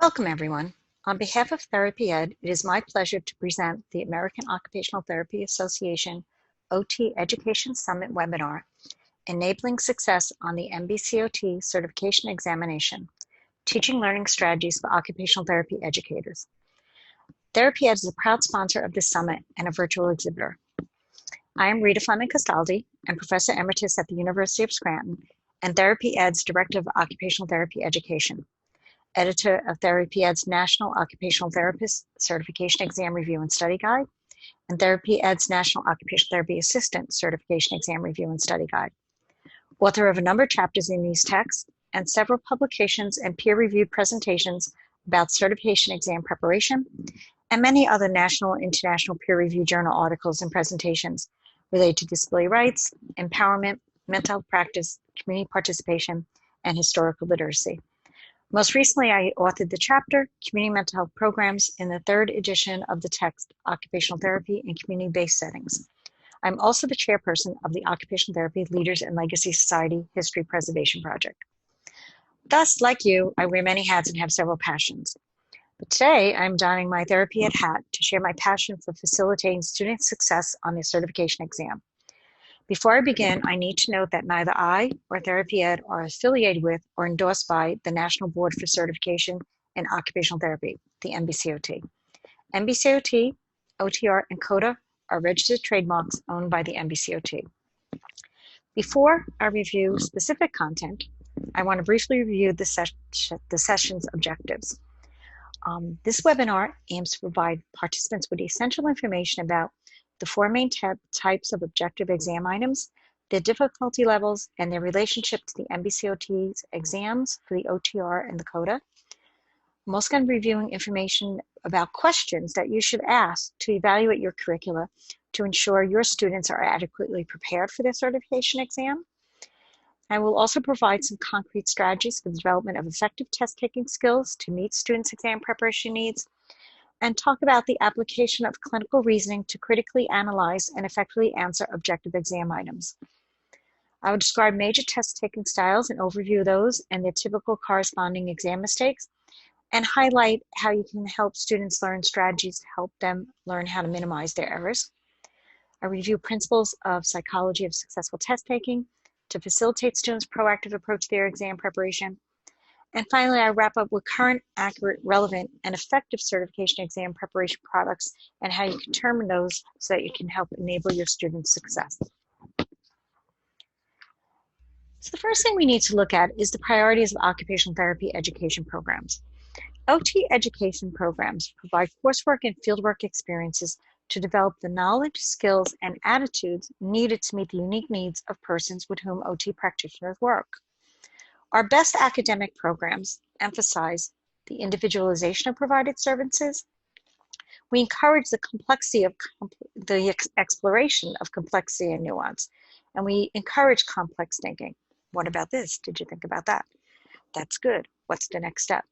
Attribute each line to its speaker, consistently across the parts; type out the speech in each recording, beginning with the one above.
Speaker 1: Welcome, everyone. On behalf of Therapy Ed, it is my pleasure to present the American Occupational Therapy Association OT Education Summit webinar, Enabling Success on the NBCOT Certification Examination, Teaching Learning Strategies for Occupational Therapy Educators. Therapy Ed is a proud sponsor of this summit and a virtual exhibitor. I am Rita Fleming-Castaldy. I'm Professor Emeritus at the University of Scranton and Therapy Ed's Director of Occupational Therapy Education, editor of Therapy Ed's National Occupational Therapist Certification Exam Review and Study Guide, and Therapy Ed's National Occupational Therapy Assistant Certification Exam Review and Study Guide. Author of a number of chapters in these texts and several publications and peer-reviewed presentations about certification exam preparation, and many other national and international peer-reviewed journal articles and presentations related to disability rights, empowerment, mental health practice, community participation, and historical literacy. Most recently, I authored the chapter, Community Mental Health Programs, in the third edition of the text, Occupational Therapy in Community-Based Settings. I'm also the chairperson of the Occupational Therapy Leaders and Legacy Society History Preservation Project. Thus, like you, I wear many hats and have several passions. But today, I'm donning my Therapy Ed hat to share my passion for facilitating student success on their certification exam. Before I begin, I need to note that neither I or Therapy Ed are affiliated with or endorsed by the National Board for Certification in Occupational Therapy, the NBCOT. NBCOT, OTR, and COTA are registered trademarks owned by the NBCOT. Before I review specific content, I want to briefly review the session's objectives. This webinar aims to provide participants with essential information about the four main types of objective exam items, their difficulty levels, and their relationship to the NBCOT's exams for the OTR and the COTA. I'm also going to be reviewing information about questions that you should ask to evaluate your curricula to ensure your students are adequately prepared for their certification exam. I will also provide some concrete strategies for the development of effective test-taking skills to meet students' exam preparation needs, and talk about the application of clinical reasoning to critically analyze and effectively answer objective exam items. I will describe major test-taking styles and overview those and their typical corresponding exam mistakes, and highlight how you can help students learn strategies to help them learn how to minimize their errors. I review principles of psychology of successful test-taking to facilitate students' proactive approach to their exam preparation. And finally, I wrap up with current, accurate, relevant, and effective certification exam preparation products and how you can determine those so that you can help enable your students' success. So the first thing we need to look at is the priorities of occupational therapy education programs. OT education programs provide coursework and fieldwork experiences to develop the knowledge, skills, and attitudes needed to meet the unique needs of persons with whom OT practitioners work. Our best academic programs emphasize the individualization of provided services. We encourage the complexity of the exploration of complexity and nuance, and we encourage complex thinking. What about this? Did you think about that? That's good. What's the next step?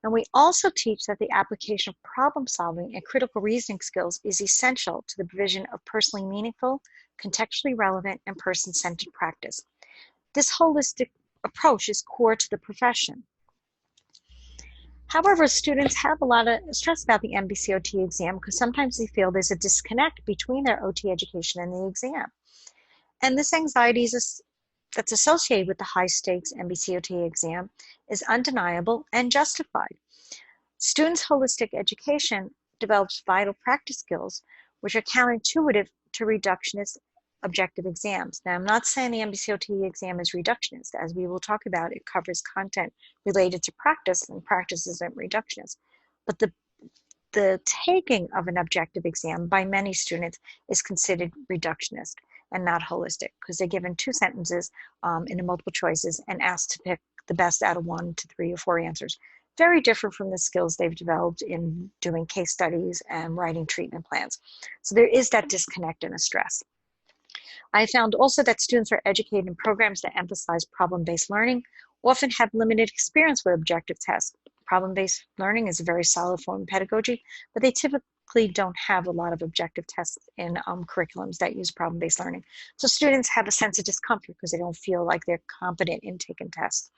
Speaker 1: And we also teach that the application of problem solving and critical reasoning skills is essential to the provision of personally meaningful, contextually relevant, and person-centered practice. This holistic approach is core to the profession. However, students have a lot of stress about the NBCOT exam because sometimes they feel there's a disconnect between their OT education and the exam. And this anxiety that's associated with the high-stakes NBCOT exam is undeniable and justified. Students' holistic education develops vital practice skills, which are counterintuitive to reductionist objective exams. Now, I'm not saying the NBCOT exam is reductionist. As we will talk about, it covers content related to practice, and practice isn't reductionist. But the taking of an objective exam by many students is considered reductionist and not holistic, because they're given two sentences in the multiple choices and asked to pick the best out of 1 to 3 or 4 answers. Very different from the skills they've developed in doing case studies and writing treatment plans. So there is that disconnect and a stress. I found also that students are educated in programs that emphasize problem-based learning often have limited experience with objective tests. Problem-based learning is a very solid form of pedagogy, but they typically don't have a lot of objective tests in curriculums that use problem-based learning. So students have a sense of discomfort because they don't feel like they're competent in taking tests.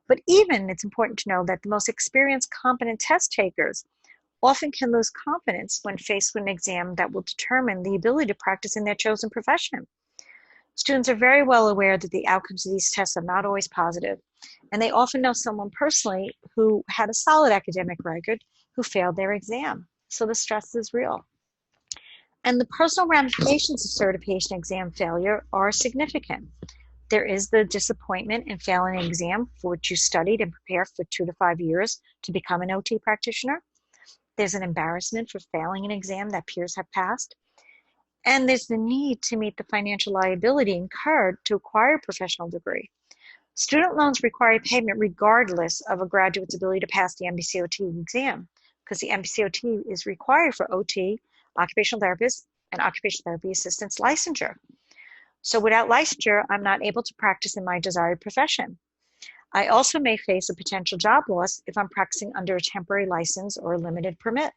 Speaker 1: But even it's important to know that the most experienced, competent test takers often can lose confidence when faced with an exam that will determine the ability to practice in their chosen profession. Students are very well aware that the outcomes of these tests are not always positive, and they often know someone personally who had a solid academic record who failed their exam. So the stress is real. And the personal ramifications of certification exam failure are significant. There is the disappointment in failing an exam for which you studied and prepared for 2 to 5 years to become an OT practitioner. There's an embarrassment for failing an exam that peers have passed. And there's the need to meet the financial liability incurred to acquire a professional degree. Student loans require payment regardless of a graduate's ability to pass the NBCOT exam, because the NBCOT is required for OT, occupational therapists, and occupational therapy assistants licensure. So without licensure, I'm not able to practice in my desired profession. I also may face a potential job loss if I'm practicing under a temporary license or a limited permit.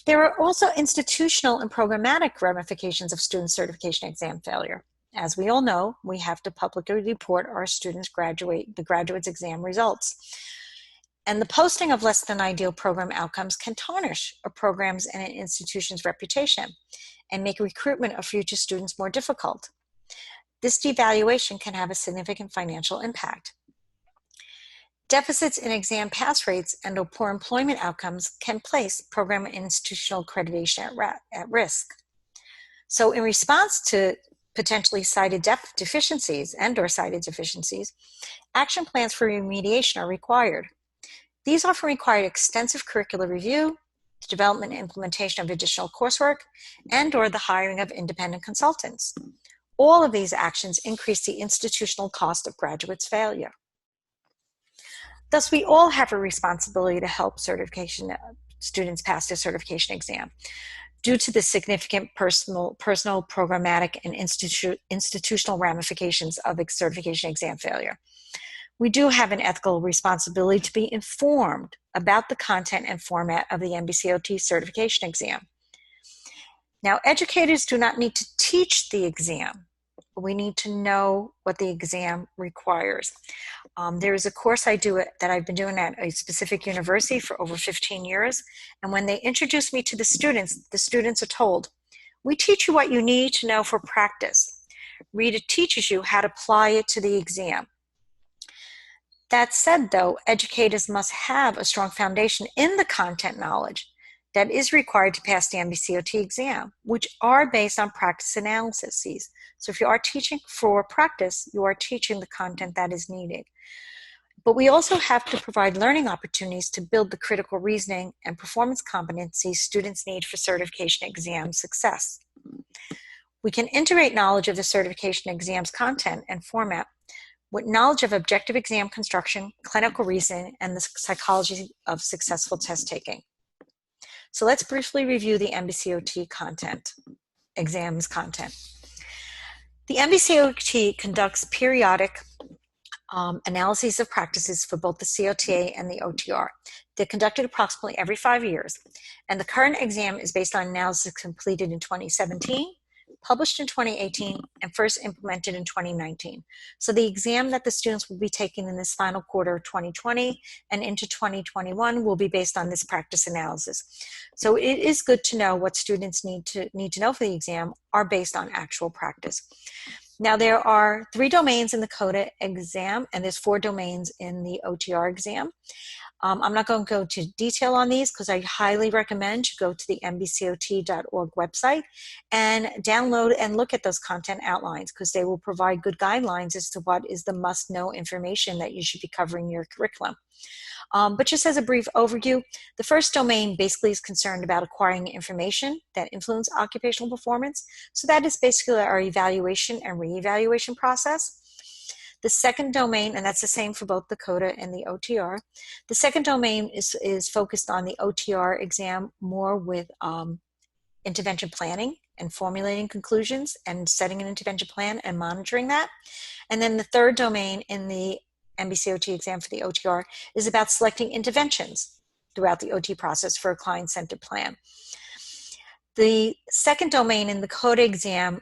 Speaker 1: There are also institutional and programmatic ramifications of student certification exam failure. As we all know, we have to publicly report our students' the graduate's exam results. And the posting of less than ideal program outcomes can tarnish a program's and an institution's reputation and make recruitment of future students more difficult. This devaluation can have a significant financial impact. Deficits in exam pass rates and or poor employment outcomes can place program and institutional accreditation at risk. So in response to potentially cited deficiencies and or cited deficiencies, action plans for remediation are required. These often require extensive curricular review, the development and implementation of additional coursework, and or the hiring of independent consultants. All of these actions increase the institutional cost of graduates' failure. Thus, we all have a responsibility to help certification students pass their certification exam. Due to the significant personal, programmatic, and institutional ramifications of certification exam failure, we do have an ethical responsibility to be informed about the content and format of the NBCOT certification exam. Now, educators do not need to teach the exam, but we need to know what the exam requires. There is a course I do that I've been doing at a specific university for over 15 years, and when they introduce me to the students are told, we teach you what you need to know for practice. Rita teaches you how to apply it to the exam. That said, though, educators must have a strong foundation in the content knowledge that is required to pass the NBCOT exam, which are based on practice analyses. So if you are teaching for practice, you are teaching the content that is needed. But we also have to provide learning opportunities to build the critical reasoning and performance competencies students need for certification exam success. We can integrate knowledge of the certification exam's content and format with knowledge of objective exam construction, clinical reasoning, and the psychology of successful test taking. So let's briefly review the NBCOT exams content. The NBCOT conducts periodic analyses of practices for both the COTA and the OTR. They're conducted approximately every 5 years, and the current exam is based on analysis completed in 2017, published in 2018, and first implemented in 2019. So the exam that the students will be taking in this final quarter of 2020 and into 2021 will be based on this practice analysis. So it is good to know what students need to know for the exam are based on actual practice. Now there are 3 domains in the COTA exam, and there's 4 domains in the OTR exam. I'm not going to go to detail on these because I highly recommend you go to the NBCOT.org website and download and look at those content outlines, because they will provide good guidelines as to what is the must-know information that you should be covering in your curriculum. But just as a brief overview, the first domain basically is concerned about acquiring information that influence occupational performance. So that is basically our evaluation and reevaluation process. The second domain, and that's the same for both the COTA and the OTR, the second domain is focused on the OTR exam more with intervention planning and formulating conclusions and setting an intervention plan and monitoring that. And then the third domain in the NBCOT exam for the OTR is about selecting interventions throughout the OT process for a client-centered plan. The second domain in the COTA exam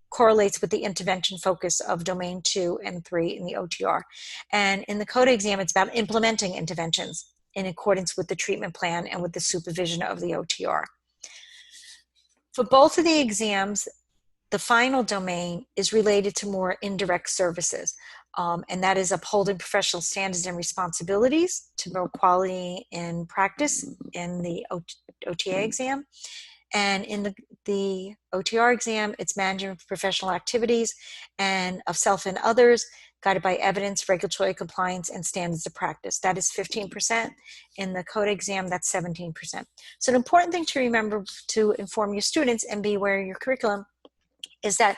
Speaker 1: correlates with the intervention focus of domain 2 and 3 in the OTR. And in the CODA exam, it's about implementing interventions in accordance with the treatment plan and with the supervision of the OTR. For both of the exams, the final domain is related to more indirect services, and that is upholding professional standards and responsibilities to promote quality in practice in the OTA exam. And in the OTR exam, it's managing professional activities and of self and others, guided by evidence, regulatory compliance, and standards of practice. That is 15%. In the CODA exam, that's 17%. So an important thing to remember to inform your students and be aware of your curriculum is that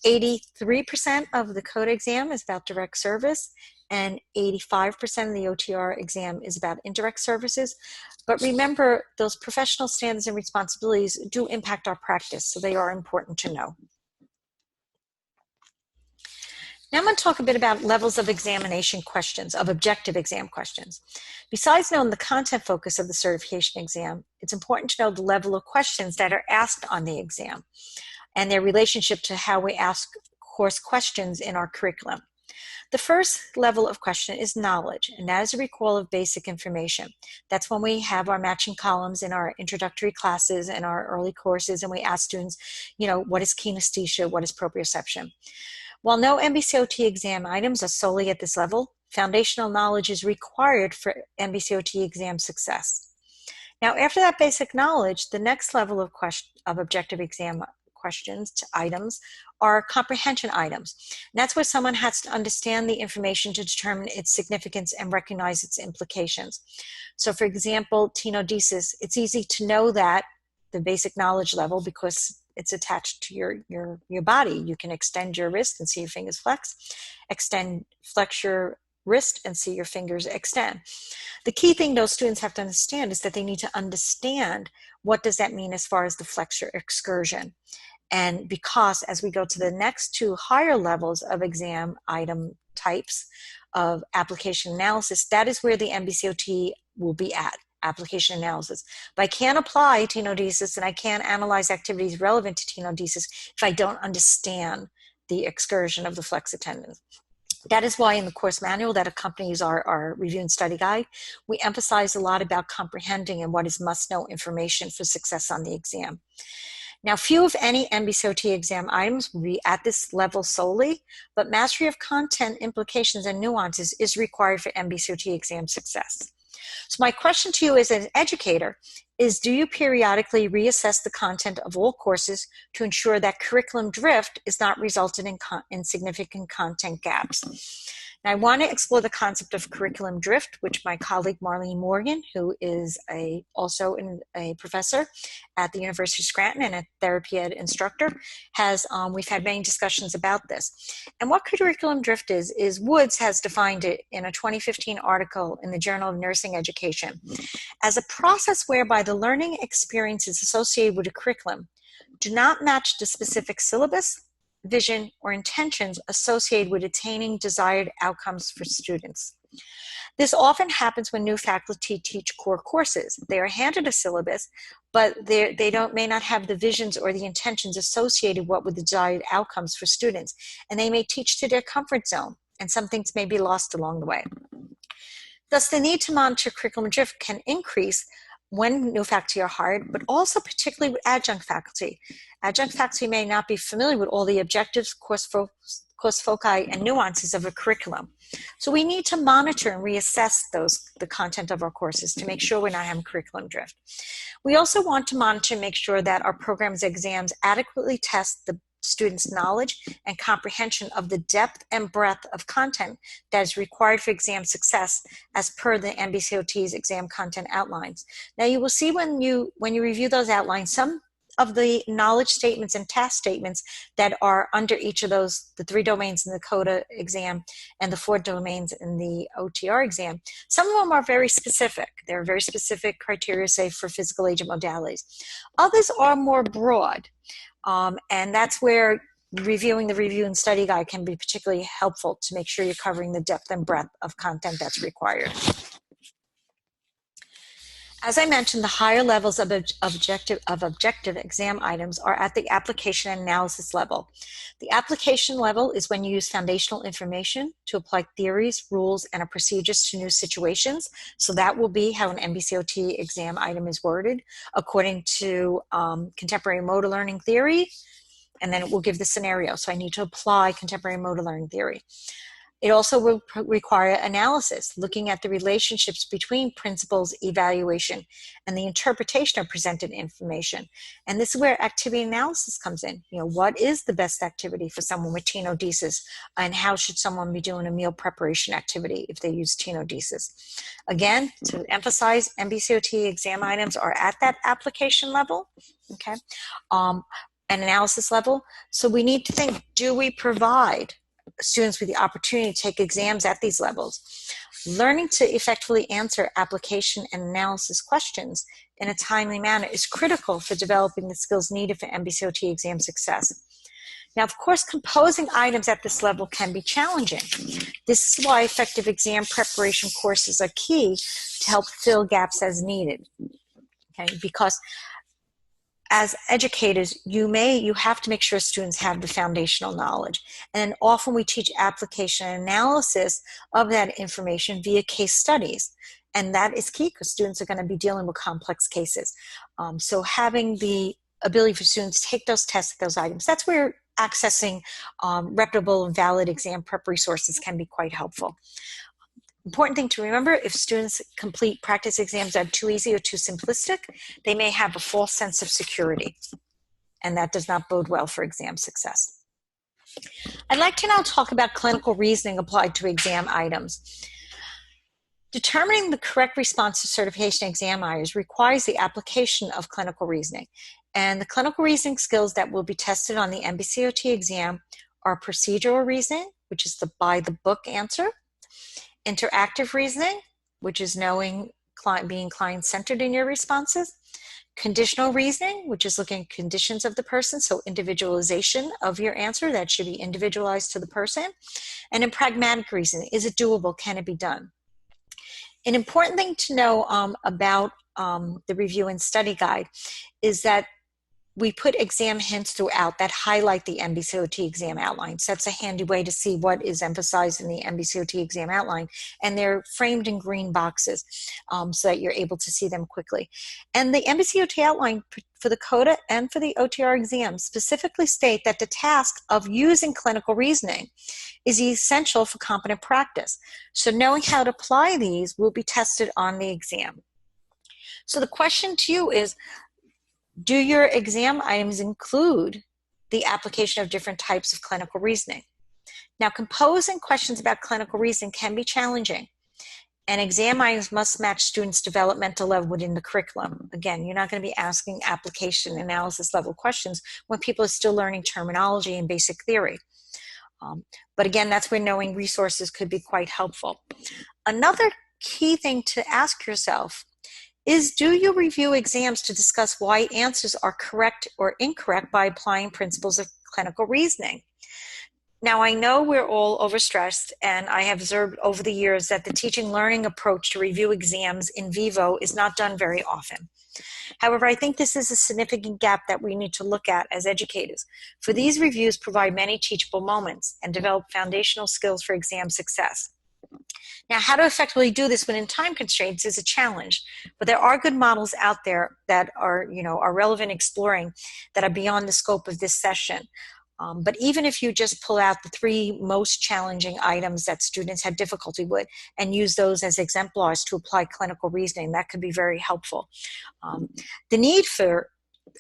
Speaker 1: 83% of the CODA exam is about direct service, and 85% of the OTR exam is about indirect services. But remember, those professional standards and responsibilities do impact our practice, so they are important to know. Now I'm going to talk a bit about levels of examination questions, of objective exam questions. Besides knowing the content focus of the certification exam, it's important to know the level of questions that are asked on the exam and their relationship to how we ask course questions in our curriculum. The first level of question is knowledge, and that is a recall of basic information. That's when we have our matching columns in our introductory classes and our early courses, and we ask students, what is kinesthesia, what is proprioception? While no NBCOT exam items are solely at this level, foundational knowledge is required for NBCOT exam success. Now, after that basic knowledge, the next level of objective exam questions to items are comprehension items. And that's where someone has to understand the information to determine its significance and recognize its implications. So for example, tenodesis, it's easy to know that, the basic knowledge level, because it's attached to your body. You can extend your wrist and see your fingers flex, flex your wrist and see your fingers extend. The key thing those students have to understand is that they need to understand what does that mean as far as the flexor excursion. And because as we go to the next two higher levels of exam item types of application analysis, that is where the NBCOT will be at, application analysis. But I can't apply tenodesis and I can't analyze activities relevant to tenodesis if I don't understand the excursion of the flexor tendons. That is why in the course manual that accompanies our review and study guide, we emphasize a lot about comprehending and what is must-know information for success on the exam. Now, few if any NBCOT exam items will be at this level solely, but mastery of content, implications, and nuances is required for NBCOT exam success. So my question to you as an educator is, do you periodically reassess the content of all courses to ensure that curriculum drift is not resulted in significant content gaps? Now, I want to explore the concept of curriculum drift, which my colleague Marlene Morgan, who is also a professor at the University of Scranton and a Therapeutic instructor, we've had many discussions about this. And what curriculum drift is Woods has defined it in a 2015 article in the Journal of Nursing Education as a process whereby the learning experiences associated with a curriculum do not match the specific syllabus, vision, or intentions associated with attaining desired outcomes for students. This often happens when new faculty teach core courses. They are handed a syllabus, but they may not have the visions or the intentions associated with the desired outcomes for students, and they may teach to their comfort zone, and some things may be lost along the way. Thus, the need to monitor curriculum drift can increase when new faculty are hired, but also particularly with adjunct faculty. Adjunct faculty may not be familiar with all the objectives, course foci, and nuances of a curriculum. So we need to monitor and reassess the content of our courses to make sure we're not having curriculum drift. We also want to monitor and make sure that our programs and exams adequately test the students' knowledge and comprehension of the depth and breadth of content that is required for exam success as per the NBCOT's exam content outlines. Now you will see when you review those outlines, some of the knowledge statements and task statements that are under each of those, the 3 domains in the CODA exam and the 4 domains in the OTR exam, some of them are very specific. There are very specific criteria, say, for physical agent modalities. Others are more broad. And that's where reviewing the review and study guide can be particularly helpful to make sure you're covering the depth and breadth of content that's required. As I mentioned, the higher levels of objective exam items are at the application and analysis level. The application level is when you use foundational information to apply theories, rules, and procedures to new situations. So that will be how an NBCOT exam item is worded according to contemporary motor learning theory, and then it will give the scenario. So I need to apply contemporary motor learning theory. It also will require analysis, looking at the relationships between principles, evaluation, and the interpretation of presented information. And this is where activity analysis comes in. What is the best activity for someone with tenodesis, and how should someone be doing a meal preparation activity if they use tenodesis? Again, to emphasize, NBCOT exam items are at that application level, okay, an analysis level. So we need to think, do we provide students with the opportunity to take exams at these levels? Learning to effectively answer application and analysis questions in a timely manner is critical for developing the skills needed for NBCOT exam success. Now, of course, composing items at this level can be challenging. This is why effective exam preparation courses are key to help fill gaps as needed. Okay, because as educators, you have to make sure students have the foundational knowledge. And often we teach application and analysis of that information via case studies. And that is key because students are going to be dealing with complex cases. So having the ability for students to take those tests, those items, that's where accessing reputable and valid exam prep resources can be quite helpful. Important thing to remember, if students complete practice exams that are too easy or too simplistic, they may have a false sense of security, and that does not bode well for exam success. I'd like to now talk about clinical reasoning applied to exam items. Determining the correct response to certification exam items requires the application of clinical reasoning, and the clinical reasoning skills that will be tested on the NBCOT exam are procedural reasoning, which is the by-the-book answer, interactive reasoning, which is being client-centered in your responses, conditional reasoning, which is looking at conditions of the person, so individualization of your answer, that should be individualized to the person, and in pragmatic reasoning, is it doable, can it be done? An important thing to know about the review and study guide is that we put exam hints throughout that highlight the NBCOT exam outline. So that's a handy way to see what is emphasized in the NBCOT exam outline. And they're framed in green boxes so that you're able to see them quickly. And the NBCOT outline for the COTA and for the OTR exams specifically state that the task of using clinical reasoning is essential for competent practice. So knowing how to apply these will be tested on the exam. So the question to you is, do your exam items include the application of different types of clinical reasoning? Now, composing questions about clinical reasoning can be challenging, and exam items must match students' developmental level within the curriculum. Again, you're not going to be asking application analysis level questions when people are still learning terminology and basic theory. But again, that's where knowing resources could be quite helpful. Another key thing to ask yourself is, do you review exams to discuss why answers are correct or incorrect by applying principles of clinical reasoning? Now, I know we're all overstressed, and I have observed over the years that the teaching learning approach to review exams in vivo is not done very often. However, I think this is a significant gap that we need to look at as educators, for these reviews provide many teachable moments and develop foundational skills for exam success. Now, how to effectively do this within time constraints is a challenge, but there are good models out there that are relevant exploring that are beyond the scope of this session. But even if you just pull out the 3 most challenging items that students had difficulty with and use those as exemplars to apply clinical reasoning, that could be very helpful. The need for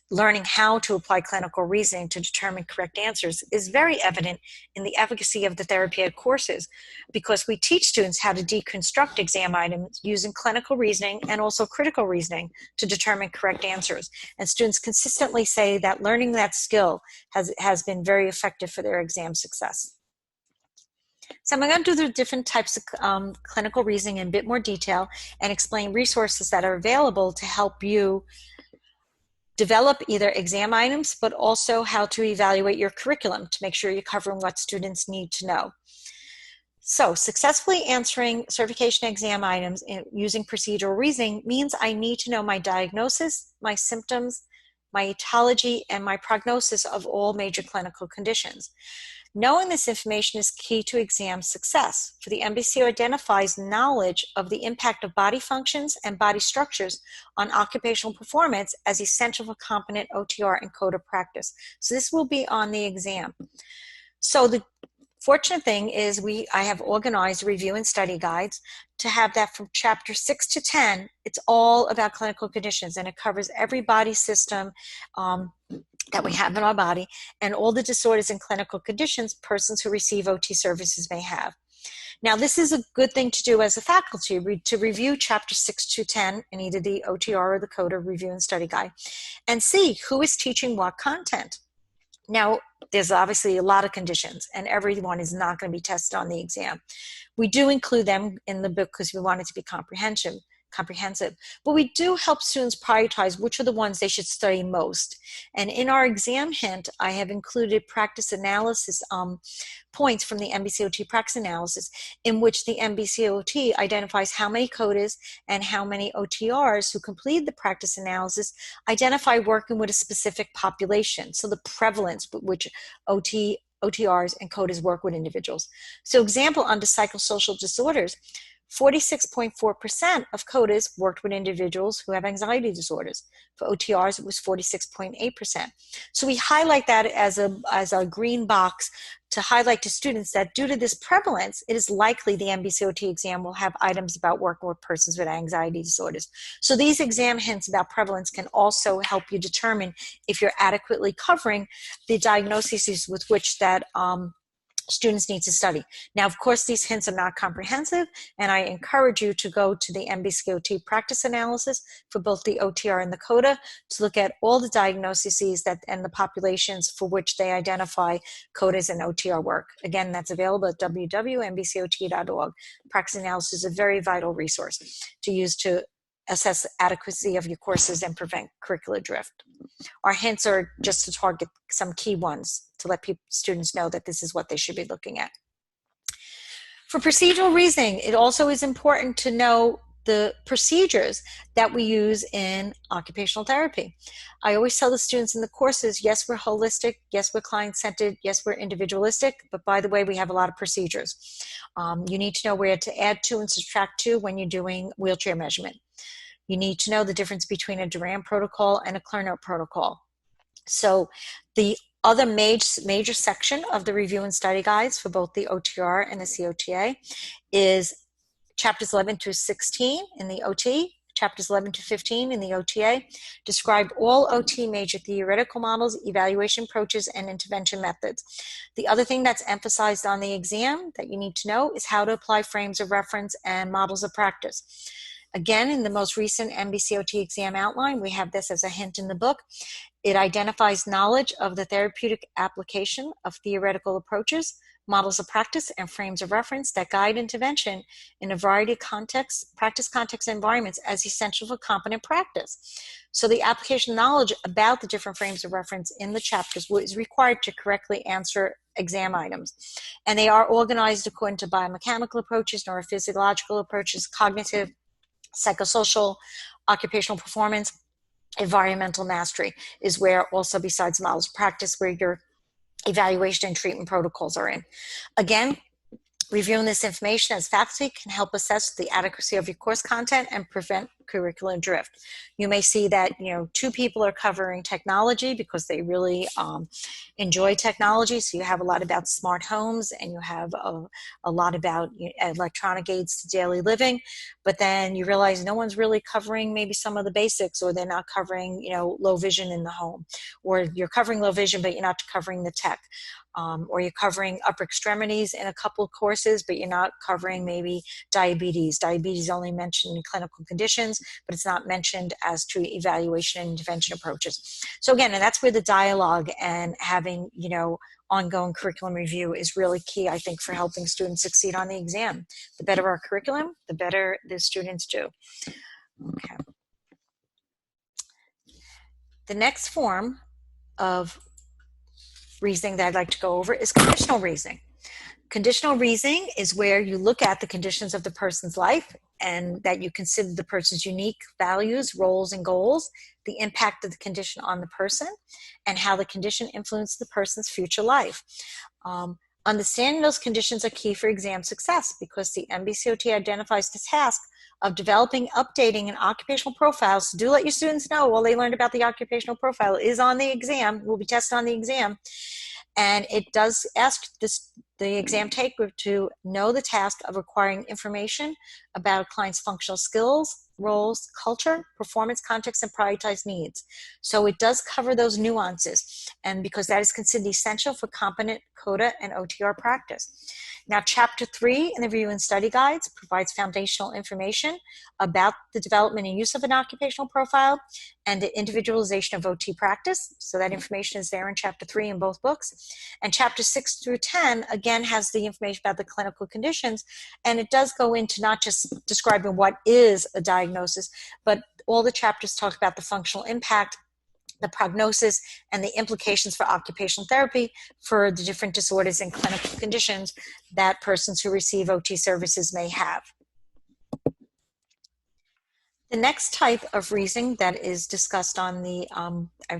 Speaker 1: learning how to apply clinical reasoning to determine correct answers is very evident in the efficacy of the therapeutic courses, because we teach students how to deconstruct exam items using clinical reasoning and also critical reasoning to determine correct answers. And students consistently say that learning that skill has been very effective for their exam success. So I'm going to do the different types of clinical reasoning in a bit more detail and explain resources that are available to help you develop either exam items, but also how to evaluate your curriculum to make sure you're covering what students need to know. So successfully answering certification exam items using procedural reasoning means I need to know my diagnosis, my symptoms, my etiology, and my prognosis of all major clinical conditions. Knowing this information is key to exam success, for the NBCO identifies knowledge of the impact of body functions and body structures on occupational performance as essential for competent OTR and CODA practice. So this will be on the exam. So the fortunate thing is I have organized review and study guides to have that from chapter 6 to 10. It's all about clinical conditions, and it covers every body system that we have in our body and all the disorders and clinical conditions persons who receive OT services may have. Now, this is a good thing to do as a faculty, to review chapter 6 to 10 in either the OTR or the CODA review and study guide and see who is teaching what content. Now, there's obviously a lot of conditions, and everyone is not going to be tested on the exam. We do include them in the book because we want it to be comprehensive, but we do help students prioritize which are the ones they should study most. And in our exam hint, I have included practice analysis points from the NBCOT practice analysis, in which the NBCOT identifies how many CODAs and how many OTRs who complete the practice analysis identify working with a specific population. So the prevalence with which OTRs and CODAs work with individuals. So example, under psychosocial disorders, 46.4% of CODAs worked with individuals who have anxiety disorders. For OTRs, it was 46.8%. So we highlight that as a green box to highlight to students that due to this prevalence, it is likely the NBCOT exam will have items about working with persons with anxiety disorders. So these exam hints about prevalence can also help you determine if you're adequately covering the diagnoses with which that students need to study. Now, of course, these hints are not comprehensive, and I encourage you to go to the NBCOT practice analysis for both the OTR and the CODA to look at all the diagnoses and the populations for which they identify CODAs and OTR work. Again, that's available at www.nbcot.org. Practice analysis is a very vital resource to use to assess the adequacy of your courses and prevent curricular drift. Our hints are just to target some key ones to let students know that this is what they should be looking at. For procedural reasoning, it also is important to know the procedures that we use in occupational therapy. I always tell the students in the courses, yes, we're holistic, yes, we're client-centered, yes, we're individualistic, but by the way, we have a lot of procedures. You need to know where to add to and subtract to when you're doing wheelchair measurement. You need to know the difference between a Duran protocol and a Klerner protocol. So the other major section of the review and study guides for both the OTR and the COTA is chapters 11 to 16 in the OT, chapters 11 to 15 in the OTA, describe all OT major theoretical models, evaluation approaches, and intervention methods. The other thing that's emphasized on the exam that you need to know is how to apply frames of reference and models of practice. Again, in the most recent NBCOT exam outline, we have this as a hint in the book. It identifies knowledge of the therapeutic application of theoretical approaches, models of practice, and frames of reference that guide intervention in a variety of contexts, practice context environments as essential for competent practice. So the application knowledge about the different frames of reference in the chapters is required to correctly answer exam items. And they are organized according to biomechanical approaches, neurophysiological approaches, cognitive, psychosocial, occupational performance, environmental mastery is where also, besides models of practice, where your evaluation and treatment protocols are in. Again, reviewing this information as faculty can help assess the adequacy of your course content and prevent curriculum drift. You may see that, two people are covering technology because they really enjoy technology. So you have a lot about smart homes and you have a lot about electronic aids to daily living, but then you realize no one's really covering maybe some of the basics, or they're not covering, low vision in the home, or you're covering low vision, but you're not covering the tech. Or you're covering upper extremities in a couple of courses, but you're not covering maybe diabetes. Diabetes is only mentioned in clinical conditions, but it's not mentioned as to evaluation and intervention approaches. So again, and that's where the dialogue and having, ongoing curriculum review is really key, I think, for helping students succeed on the exam. The better our curriculum, the better the students do. Okay. The next form of reasoning that I'd like to go over is conditional reasoning. Conditional reasoning is where you look at the conditions of the person's life and that you consider the person's unique values, roles, and goals, the impact of the condition on the person, and how the condition influences the person's future life. Understanding those conditions are key for exam success because the NBCOT identifies the task of developing, updating, and occupational profiles. So do let your students know while they learn about the occupational profile is on the exam, will be tested on the exam. And it does ask the exam taker to know the task of acquiring information about a client's functional skills, roles, culture, performance, context, and prioritized needs. So it does cover those nuances, and because that is considered essential for competent CODA and OTR practice. Now, Chapter 3 in the Review and Study Guides provides foundational information about the development and use of an occupational profile and the individualization of OT practice. So that information is there in Chapter 3 in both books. And Chapter 6 through 10, again, has the information about the clinical conditions, and it does go into not just describing what is a diagnosis, but all the chapters talk about the functional impact, the prognosis, and the implications for occupational therapy for the different disorders and clinical conditions that persons who receive OT services may have. The next type of reasoning that is discussed on the,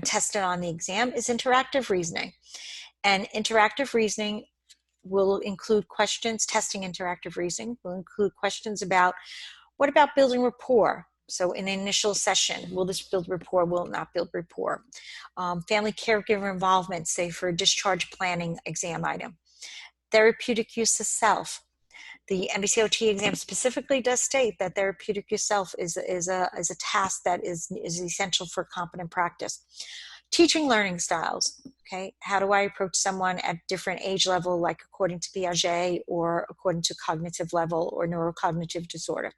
Speaker 1: tested on the exam is interactive reasoning. And interactive reasoning will include questions, testing interactive reasoning will include questions about, what about building rapport? So in an initial session, will this build rapport, will it not build rapport? Family caregiver involvement, say for a discharge planning exam item. Therapeutic use of self. The NBCOT exam specifically does state that therapeutic use of self is a task that is essential for competent practice. Teaching learning styles, okay? How do I approach someone at different age level, like according to Piaget or according to cognitive level or neurocognitive disorder?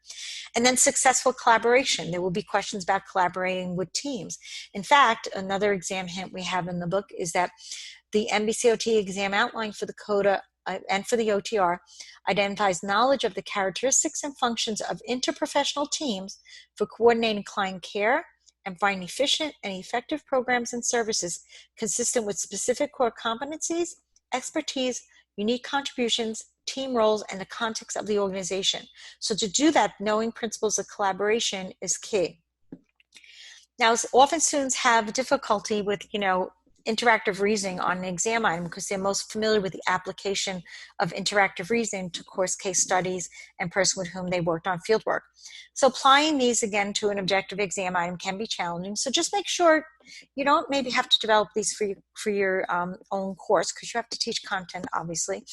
Speaker 1: And then successful collaboration. There will be questions about collaborating with teams. In fact, another exam hint we have in the book is that the NBCOT exam outline for the CODA and for the OTR identifies knowledge of the characteristics and functions of interprofessional teams for coordinating client care and finding efficient and effective programs and services consistent with specific core competencies, expertise, unique contributions, team roles, and the context of the organization. So to do that, knowing principles of collaboration is key. Now, often students have difficulty with, interactive reasoning on an exam item because they're most familiar with the application of interactive reasoning to course case studies and person with whom they worked on fieldwork. So applying these again to an objective exam item can be challenging. So just make sure you don't maybe have to develop these for your own course because you have to teach content, obviously.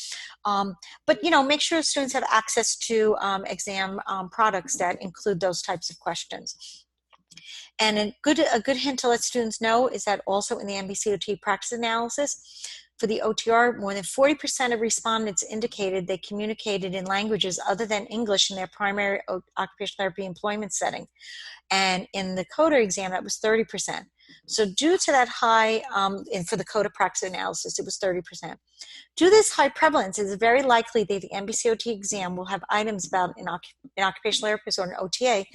Speaker 1: But make sure students have access to exam products that include those types of questions. And a good hint to let students know is that also in the NBCOT practice analysis for the OTR, more than 40% of respondents indicated they communicated in languages other than English in their primary occupational therapy employment setting. And in the CODA exam, that was 30%. So due to that high, and for the CODA practice analysis, it was 30%. Due to this high prevalence, it is very likely that the NBCOT exam will have items about an occupational therapist or an OTA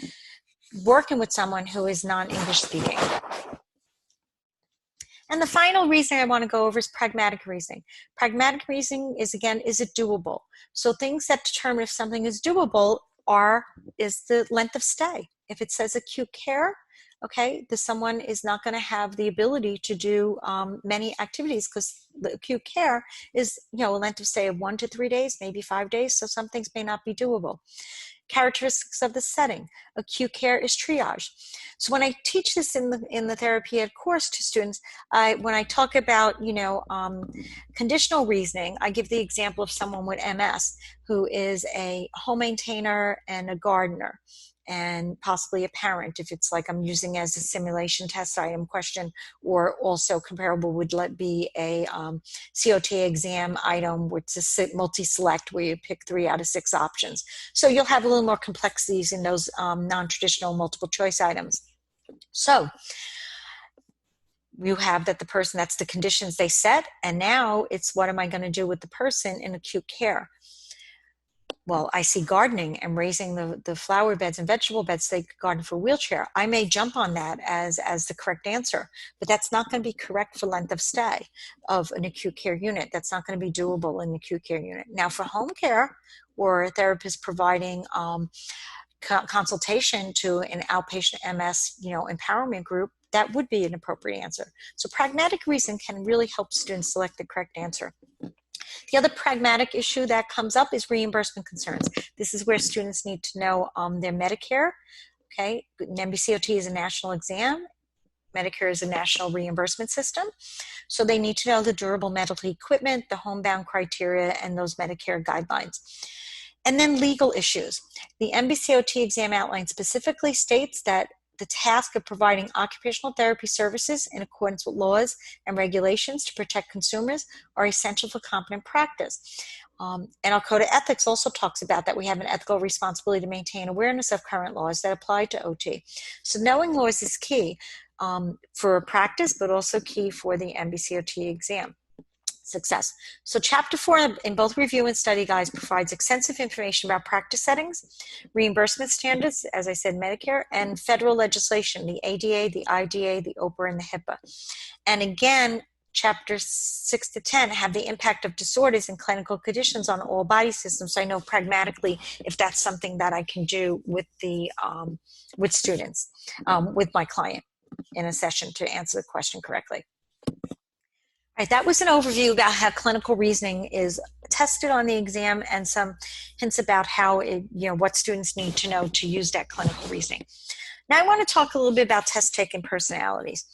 Speaker 1: working with someone who is non-English speaking. And the final reason I want to go over is pragmatic reasoning. Pragmatic reasoning is, again, is it doable? So things that determine if something is doable is the length of stay. If it says acute care, okay, someone is not going to have the ability to do many activities because the acute care is, a length of stay of 1 to 3 days, maybe 5 days, so some things may not be doable. Characteristics of the setting. Acute care is triage. So when I teach this in the therapy ed course to students, when I talk about conditional reasoning, I give the example of someone with MS who is a home maintainer and a gardener and possibly a parent if it's like I'm using as a simulation test item question, or also comparable would be a COT exam item, which is a multi-select where you pick 3 out of 6 options. So you'll have a little more complexities in those non-traditional multiple choice items. So you have that the person, that's the conditions they set, and now it's what am I going to do with the person in acute care. well, I see gardening and raising the flower beds and vegetable beds, they garden for a wheelchair. I may jump on that as the correct answer, but that's not going to be correct for length of stay of an acute care unit. That's not going to be doable in an acute care unit. Now, for home care or a therapist providing consultation to an outpatient MS, empowerment group, that would be an appropriate answer. So pragmatic reasoning can really help students select the correct answer. The other pragmatic issue that comes up is reimbursement concerns. This is where students need to know their Medicare. Okay, NBCOT is a national exam. Medicare is a national reimbursement system. So they need to know the durable medical equipment, the homebound criteria, and those Medicare guidelines. And then legal issues. The NBCOT exam outline specifically states that the task of providing occupational therapy services in accordance with laws and regulations to protect consumers are essential for competent practice. And our Code of Ethics also talks about that we have an ethical responsibility to maintain awareness of current laws that apply to OT. So knowing laws is key for practice, but also key for the NBCOT exam success. So Chapter 4 in both review and study guides provides extensive information about practice settings, reimbursement standards, as I said, Medicare, and federal legislation, the ADA, the IDA, the OPRA, and the HIPAA. And again, Chapters 6 to 10 have the impact of disorders and clinical conditions on all body systems. So I know pragmatically if that's something that I can do with the with students, with my client in a session to answer the question correctly. Right, that was an overview about how clinical reasoning is tested on the exam and some hints about how what students need to know to use that clinical reasoning. Now I want to talk a little bit about test-taking personalities.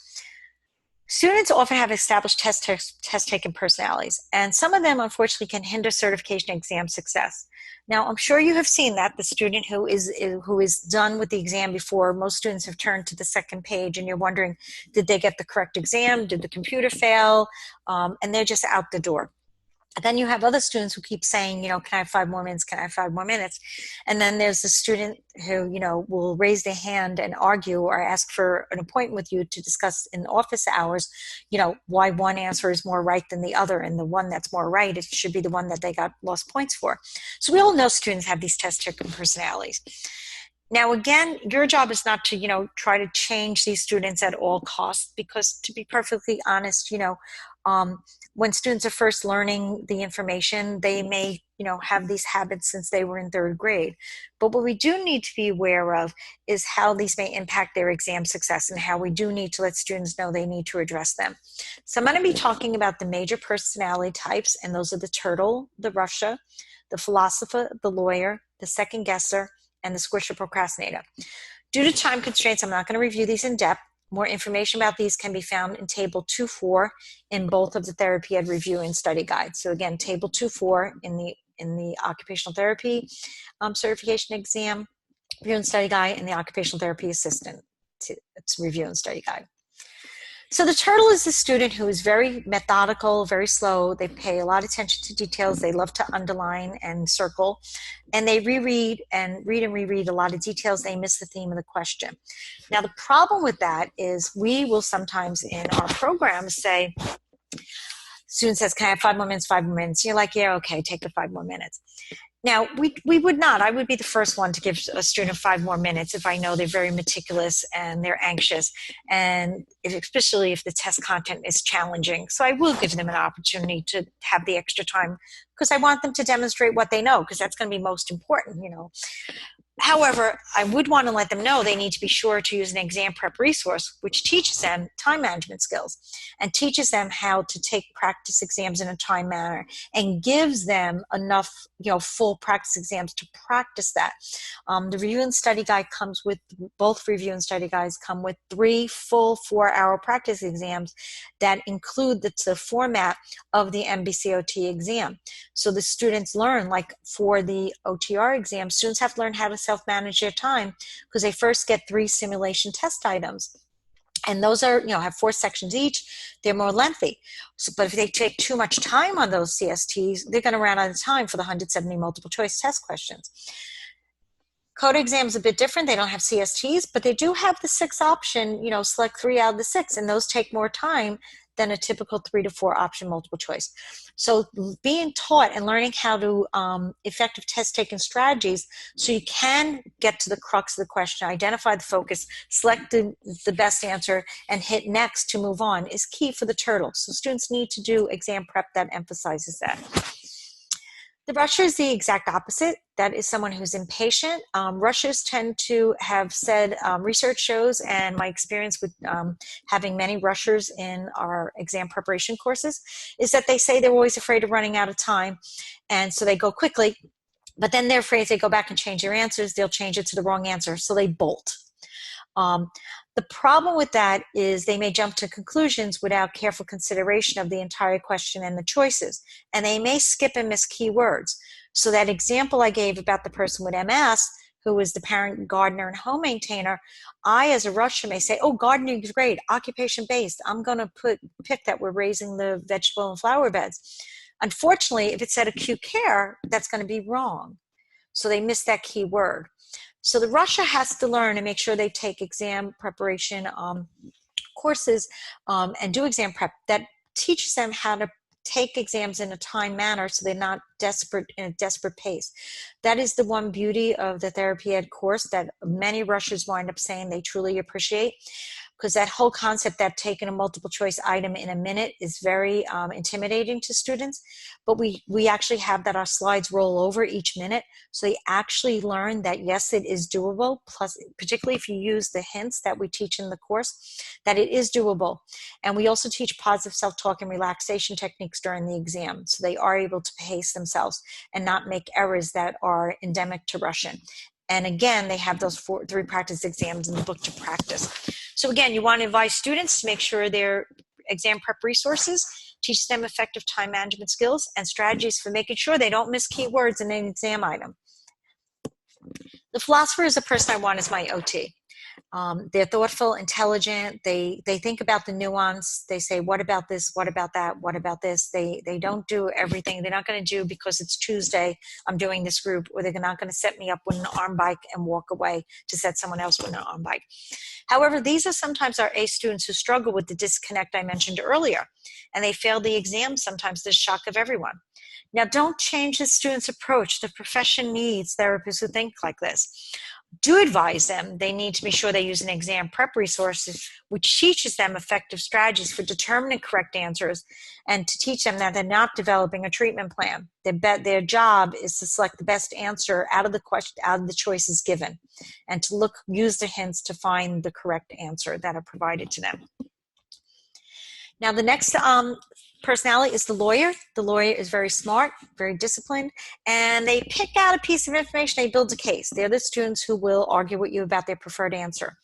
Speaker 1: Students often have established test-taking personalities, and some of them unfortunately can hinder certification exam success. Now, I'm sure you have seen that the student who is done with the exam before, most students have turned to the second page, and you're wondering, did they get the correct exam? Did the computer fail? And they're just out the door. Then you have other students who keep saying, can I have 5 more minutes? Can I have 5 more minutes? And then there's the student who, will raise their hand and argue or ask for an appointment with you to discuss in office hours, why one answer is more right than the other. And the one that's more right, it should be the one that they got lost points for. So we all know students have these test-taking personalities. Now, again, your job is not to, try to change these students at all costs, because to be perfectly honest, when students are first learning the information, they may, have these habits since they were in 3rd grade. But what we do need to be aware of is how these may impact their exam success and how we do need to let students know they need to address them. So I'm going to be talking about the major personality types, and those are the turtle, the Russia, the philosopher, the lawyer, the second guesser, and the squisher procrastinator. Due to time constraints, I'm not going to review these in depth. More information about these can be found in Table 2.4 in both of the Therapy Ed Review and Study Guides. So again, Table 2.4 in the Occupational Therapy Certification Exam Review and Study Guide, and the Occupational Therapy Assistant Review and Study Guide. So the turtle is the student who is very methodical, very slow. They pay a lot of attention to details. They love to underline and circle. And they reread and reread a lot of details. They miss the theme of the question. Now, the problem with that is we will sometimes in our programs say, student says, can I have 5 more minutes, 5 more minutes? You're like, yeah, okay, take the 5 more minutes. Now, we would not. I would be the first one to give a student 5 more minutes if I know they're very meticulous and they're anxious, and especially if the test content is challenging. So I will give them an opportunity to have the extra time because I want them to demonstrate what they know, because that's going to be most important, However, I would want to let them know they need to be sure to use an exam prep resource, which teaches them time management skills and teaches them how to take practice exams in a time manner and gives them enough, full practice exams to practice that. The review and study guide comes with, both review and study guides come with 3 full 4-hour practice exams that include the format of the NBCOT exam. So the students learn, like for the OTR exam, students have to learn how to self-manage their time because they first get 3 simulation test items. And those are, have 4 sections each. They're more lengthy. So, but if they take too much time on those CSTs, they're going to run out of time for the 170 multiple choice test questions. Code exam is a bit different. They don't have CSTs, but they do have the 6 option, select 3 out of the 6, and those take more time than a typical 3 to 4 option multiple choice. So being taught and learning how to effective test-taking strategies so you can get to the crux of the question, identify the focus, select the best answer, and hit next to move on is key for the turtle. So students need to do exam prep that emphasizes that. The rusher is the exact opposite. That is someone who's impatient. Rushers tend to have said, research shows, and my experience with having many rushers in our exam preparation courses, is that they say they're always afraid of running out of time. And so they go quickly, but then they're afraid if they go back and change their answers, they'll change it to the wrong answer. So they bolt. The problem with that is they may jump to conclusions without careful consideration of the entire question and the choices, and they may skip and miss key words. So that example I gave about the person with MS, who was the parent, gardener, and home maintainer, I, as a rusher, may say, oh, gardening is great, occupation-based. I'm going to pick that we're raising the vegetable and flower beds. Unfortunately, if it said acute care, that's going to be wrong. So they miss that key word. So the rusher has to learn and make sure they take exam preparation courses and do exam prep that teaches them how to take exams in a timed manner so they're not desperate in a desperate pace. That is the one beauty of the Therapy Ed course that many rushers wind up saying they truly appreciate, because that whole concept that taking a multiple choice item in a minute is very intimidating to students. But we actually have that our slides roll over each minute, so they actually learn that yes, it is doable, plus particularly if you use the hints that we teach in the course, that it is doable. And we also teach positive self-talk and relaxation techniques during the exam, so they are able to pace themselves and not make errors that are endemic to rushing. And again, they have those 3 practice exams in the book to practice. So again, you want to advise students to make sure their exam prep resources teach them effective time management skills and strategies for making sure they don't miss keywords in an exam item. The philosopher is the person I want as my OT. They're thoughtful, intelligent. They think about the nuance. They say, what about this? What about that? What about this? They don't do everything. They're not going to do because it's Tuesday, I'm doing this group, or they're not going to set me up with an arm bike and walk away to set someone else with an arm bike. However, these are sometimes our A students who struggle with the disconnect I mentioned earlier, and they fail the exam sometimes to the shock of everyone. Now, don't change the student's approach. The profession needs therapists who think like this. Do advise them they need to be sure they use an exam prep resources which teaches them effective strategies for determining correct answers, and to teach them that they're not developing a treatment plan. Their job is to select the best answer out of the question, out of the choices given, and to use the hints to find the correct answer that are provided to them. Now, the next personality is the lawyer. The lawyer is very smart, very disciplined, and they pick out a piece of information, they build a case. They're the students who will argue with you about their preferred answer.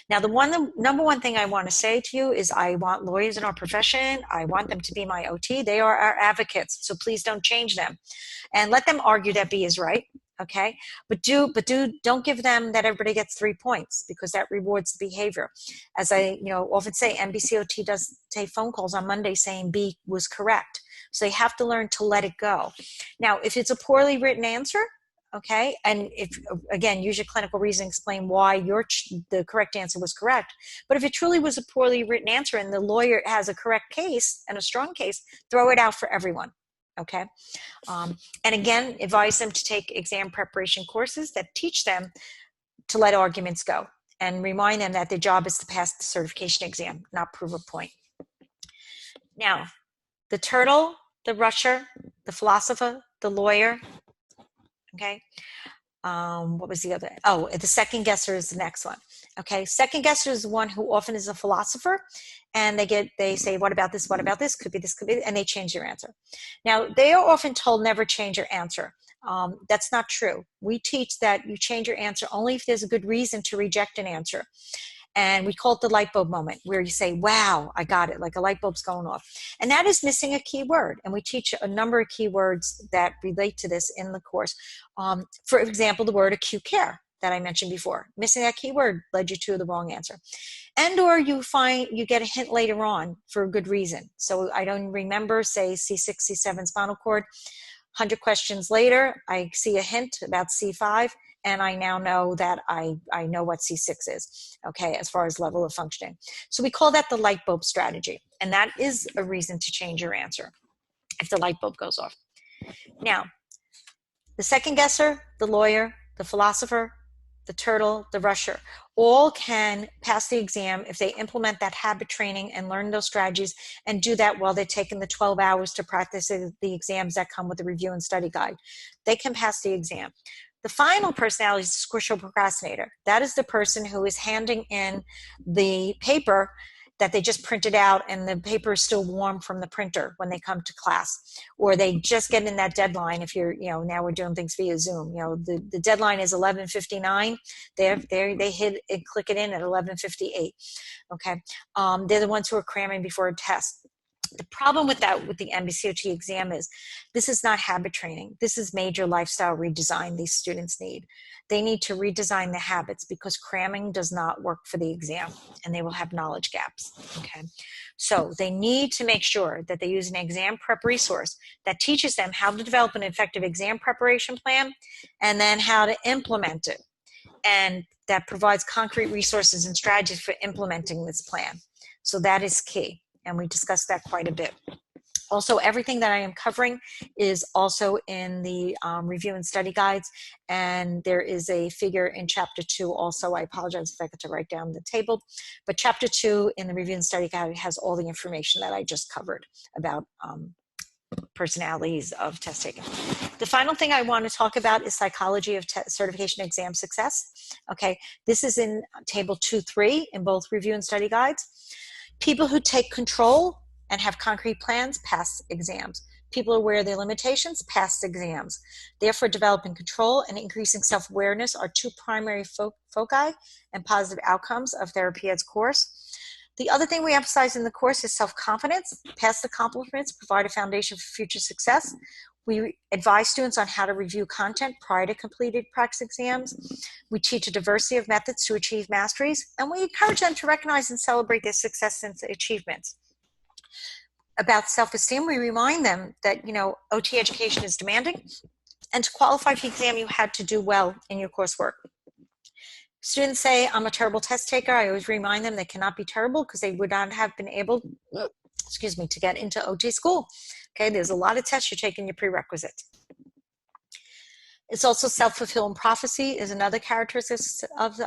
Speaker 1: Now, the number one thing I want to say to you is I want lawyers in our profession. I want them to be my OT. They are our advocates, so please don't change them. And let them argue that B is right, okay? But don't give them that everybody gets 3 points, because that rewards the behavior. As I often say, NBCOT does take phone calls on Monday saying B was correct. So they have to learn to let it go. Now, if it's a poorly written answer, okay, and if, again, use your clinical reasoning, explain why the correct answer was correct. But if it truly was a poorly written answer and the lawyer has a correct case and a strong case, throw it out for everyone, okay? And again, advise them to take exam preparation courses that teach them to let arguments go, and remind them that their job is to pass the certification exam, not prove a point. Now, the turtle, the rusher, the philosopher, the lawyer, okay. What was the other? Oh, the second guesser is the next one. Okay, second guesser is the one who often is a philosopher, and they say, what about this? What about this? Could be this, could be, and they change their answer. Now, they are often told never change your answer. That's not true. We teach that you change your answer only if there's a good reason to reject an answer. And we call it the light bulb moment, where you say, wow, I got it, like a light bulb's going off. And that is missing a key word. And we teach a number of keywords that relate to this in the course. For example, the word acute care that I mentioned before. Missing that keyword led you to the wrong answer. And or you get a hint later on for a good reason. So I don't remember, say, C6, C7 spinal cord. 100 questions later, I see a hint about C5. And I now know that I know what C6 is, okay, as far as level of functioning. So we call that the light bulb strategy, and that is a reason to change your answer. if the light bulb goes off. Now, the second guesser, the lawyer, the philosopher, the turtle, the rusher, all can pass the exam if they implement that habit training and learn those strategies and do that while they're taking the 12 hours to practice the exams that come with the review and study guide. They can pass the exam. The final personality is the squirrel procrastinator. That is the person who is handing in the paper that they just printed out and the paper is still warm from the printer when they come to class, or they just get in that deadline. If you're, now we're doing things via Zoom, the deadline is 11:59. They hit and click it in at 11:58. Okay. They're the ones who are cramming before a test. The problem with that, with the NBCOT exam, is this is not habit training. This is major lifestyle redesign these students need. They need to redesign the habits because cramming does not work for the exam and they will have knowledge gaps. Okay, so they need to make sure that they use an exam prep resource that teaches them how to develop an effective exam preparation plan and then how to implement it. And that provides concrete resources and strategies for implementing this plan. So that is key. And we discussed that quite a bit. Also, everything that I am covering is also in the review and study guides. And there is a figure in chapter 2 also. I apologize if I forgot to write down the table. But chapter 2 in the review and study guide has all the information that I just covered about personalities of test taking. The final thing I want to talk about is psychology of certification exam success. Okay, this is in table 2-3 in both review and study guides. People who take control and have concrete plans pass exams. People aware of their limitations pass exams. Therefore, developing control and increasing self-awareness are two primary foci and positive outcomes of Therapeutic's course. The other thing we emphasize in the course is self-confidence. Past accomplishments provide a foundation for future success. We advise students on how to review content prior to completed practice exams. We teach a diversity of methods to achieve masteries, and we encourage them to recognize and celebrate their success and achievements. About self-esteem, we remind them that, OT education is demanding, and to qualify for the exam, you had to do well in your coursework. Students say, I'm a terrible test taker. I always remind them they cannot be terrible because they would not have been able, to get into OT school. Okay, there's a lot of tests you're taking your prerequisite. It's also self-fulfilling prophecy is another characteristic of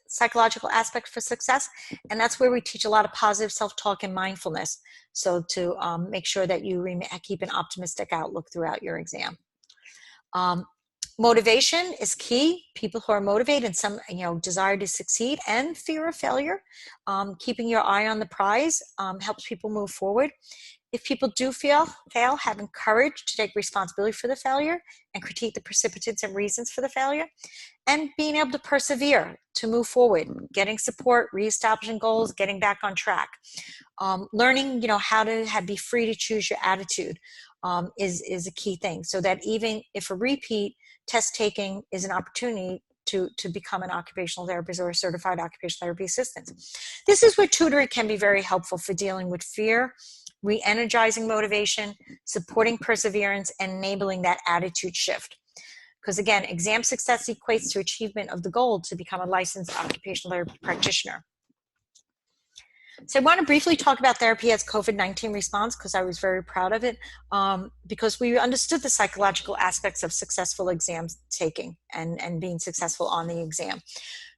Speaker 1: psychological aspect for success, and that's where we teach a lot of positive self-talk and mindfulness. So to make sure that you keep an optimistic outlook throughout your exam. Motivation is key. People who are motivated and some, desire to succeed, and fear of failure. Keeping your eye on the prize helps people move forward. If people do fail, having courage to take responsibility for the failure and critique the precipitants and reasons for the failure, and being able to persevere to move forward, getting support, reestablishing goals, getting back on track. Learning, how to be free to choose your attitude is a key thing, so that even if a repeat, test taking is an opportunity to become an occupational therapist or a certified occupational therapy assistant. This is where tutoring can be very helpful for dealing with fear, re-energizing motivation, supporting perseverance, and enabling that attitude shift. Because again, exam success equates to achievement of the goal to become a licensed occupational therapy practitioner. So I want to briefly talk about Therapeutic's COVID-19 response because I was very proud of it, because we understood the psychological aspects of successful exam taking and being successful on the exam.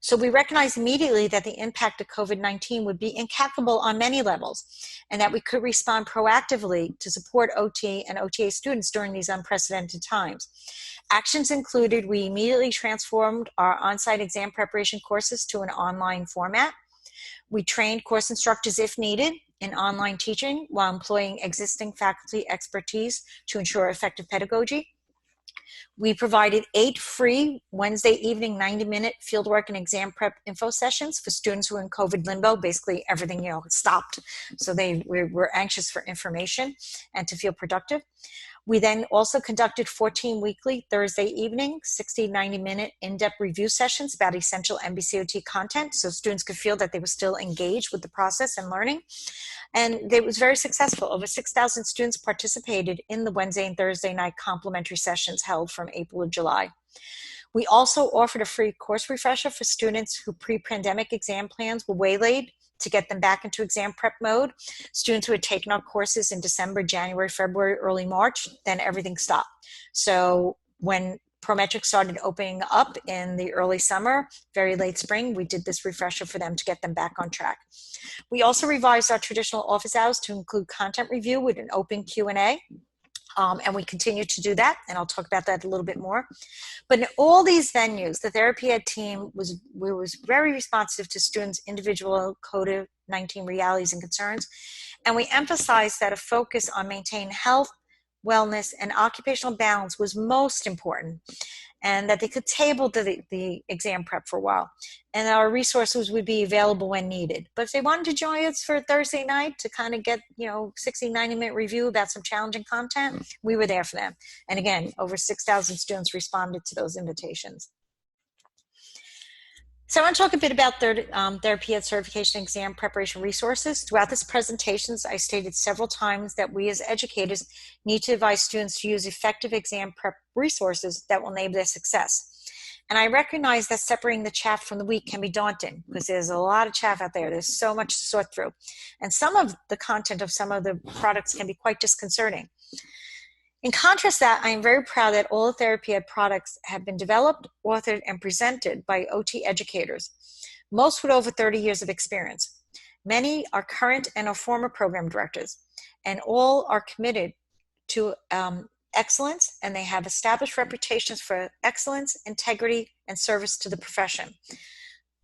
Speaker 1: So we recognized immediately that the impact of COVID-19 would be incalculable on many levels, and that we could respond proactively to support OT and OTA students during these unprecedented times. Actions included, we immediately transformed our on-site exam preparation courses to an online format. We trained course instructors if needed in online teaching while employing existing faculty expertise to ensure effective pedagogy. We provided 8 free Wednesday evening 90-minute fieldwork and exam prep info sessions for students who were in COVID limbo. Basically, everything stopped, so they were anxious for information and to feel productive. We then also conducted 14 weekly Thursday evening, 60, 90-minute in-depth review sessions about essential NBCOT content so students could feel that they were still engaged with the process and learning. And it was very successful. Over 6,000 students participated in the Wednesday and Thursday night complimentary sessions held from April to July. We also offered a free course refresher for students who pre-pandemic exam plans were waylaid to get them back into exam prep mode. Students who had taken our courses in December, January, February, early March, then everything stopped. So when Prometric started opening up in the early summer, very late spring, we did this refresher for them to get them back on track. We also revised our traditional office hours to include content review with an open Q&A. And we continue to do that, and I'll talk about that a little bit more. But in all these venues, the Therapy Ed team was very responsive to students' individual COVID-19 realities and concerns, and we emphasized that a focus on maintaining health, wellness, and occupational balance was most important, and that they could table the exam prep for a while, and our resources would be available when needed. But if they wanted to join us for Thursday night to kind of get, 60, 90-minute review about some challenging content, we were there for them. And again, over 6,000 students responded to those invitations. So I want to talk a bit about Therapy Ed certification exam preparation resources. Throughout this presentation, I stated several times that we as educators need to advise students to use effective exam prep resources that will enable their success. And I recognize that separating the chaff from the wheat can be daunting because there's a lot of chaff out there. There's so much to sort through. And some of the content of some of the products can be quite disconcerting. In contrast to that, I am very proud that all the Therapy Ed products have been developed, authored, and presented by OT educators, most with over 30 years of experience. Many are current and are former program directors, and all are committed to excellence, and they have established reputations for excellence, integrity, and service to the profession.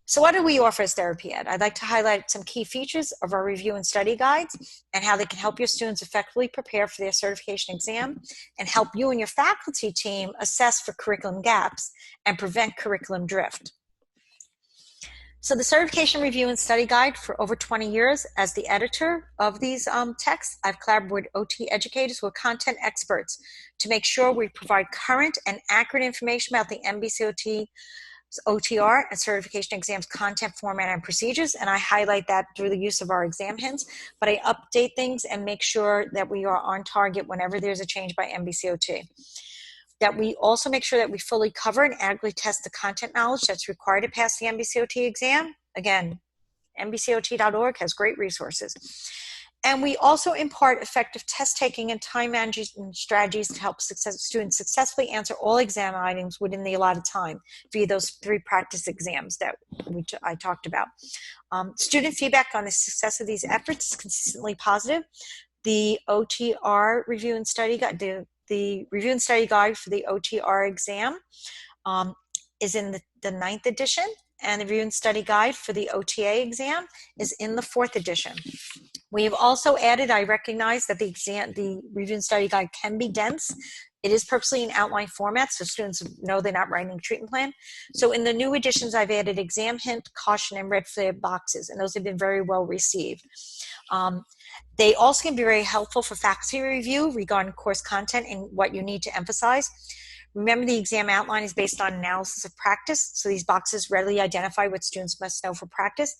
Speaker 1: So what do we offer as Therapy Ed? I'd like to highlight some key features of our review and study guides and how they can help your students effectively prepare for their certification exam and help you and your faculty team assess for curriculum gaps and prevent curriculum drift. So the Certification Review and Study Guide, for over 20 years as the editor of these texts, I've collaborated with OT educators who are content experts to make sure we provide current and accurate information about the NBCOT OTR and certification exams content, format, and procedures, and I highlight that through the use of our exam hints, but I update things and make sure that we are on target whenever there's a change by NBCOT. That we also make sure that we fully cover and adequately test the content knowledge that's required to pass the NBCOT exam. Again, NBCOT.org has great resources. And we also impart effective test-taking and time management strategies to help students successfully answer all exam items within the allotted time via those 3 practice exams that I talked about. Student feedback on the success of these efforts is consistently positive. The OTR Review and Study Guide, the Review and Study Guide for the OTR exam is in the 9th edition, and the Review and Study Guide for the OTA exam is in the 4th edition. We have also added, I recognize that the Review and Study Guide can be dense. It is purposely in outline format so students know they're not writing a treatment plan. So in the new editions, I've added exam hint, caution, and red flag boxes, and those have been very well received. They also can be very helpful for faculty review regarding course content and what you need to emphasize. Remember, the exam outline is based on analysis of practice, so these boxes readily identify what students must know for practice.